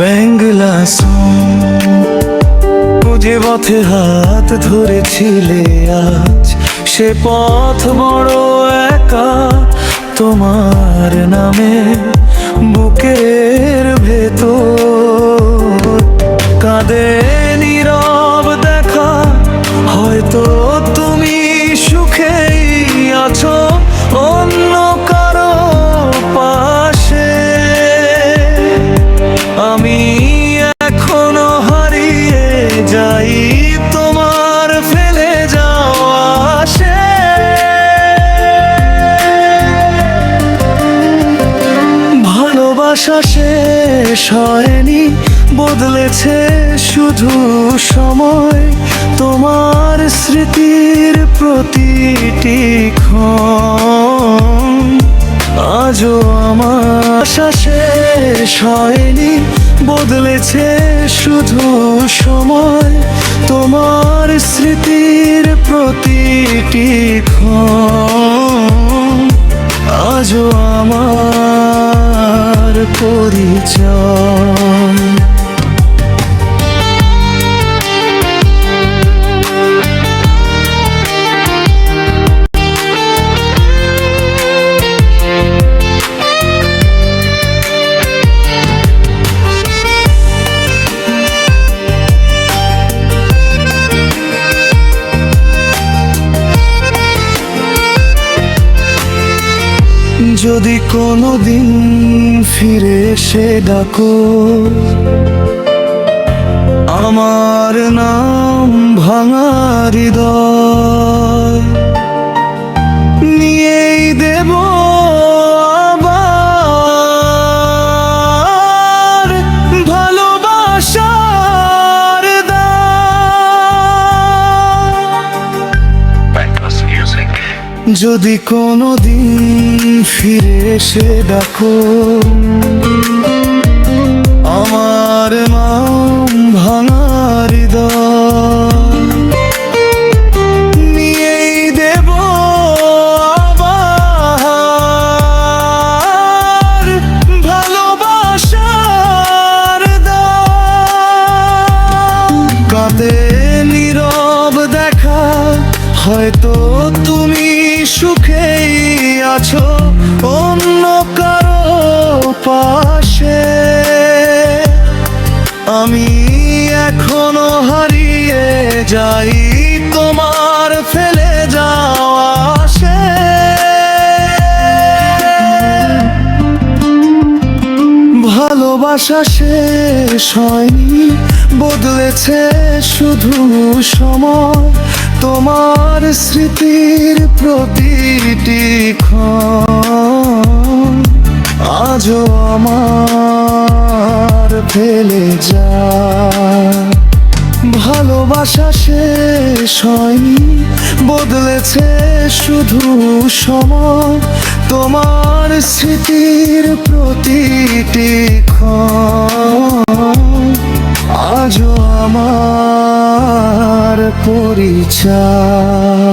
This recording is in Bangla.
বাংলা সং যে পথে হাত ধরেছিলে আজ সে পথ বড় একা তোমার নামে বুকের ভেতর কাঁদে নীরব দেখা হয়তো তুমি সুখেই আছো অন্য কারো পাশে আমি এখনো হারিয়ে যাই তোমার ফেলে যাওয়া আশে ভালোবাসা শেষ হয়নি বদলেছে শুধু সময় তোমার স্মৃতির প্রতিটি ক্ষণ আজও আমার আশা শেষ হয়নি বদলেছে শুধু সময় তোমার স্মৃতির প্রতিটি ক্ষণ আজও আমার পরিচয়। যদি কোনোদিন ফিরে এসে ডাকো আমার নাম ভাঙা হৃদয় নিয়েই দেব আবার ভালোবাসার দান। যদি কোনোদিন ফিরে এসে ডাকো আমার নাম ভাঙা হৃদয় নিয়েই দেব আবার ভালোবাসার দান। কাঁদে নীরব দেখা হয়তো তুমি সুখেই আছো অন্য কারো পাশে আমি এখনো হারিয়ে যাই তোমার ফেলে যাওয়া আশে ভালোবাসা শেষ হয়নি বদলেছে শুধু সময় তোমার স্মৃতির প্রতিটি ক্ষণ আজও আমার ফেলে যায়। ভালোবাসা শেষ হয়নি বদলেছে শুধু সময় তোমার স্মৃতির প্রতিটি ক্ষণ আজও আমার পরিচয়।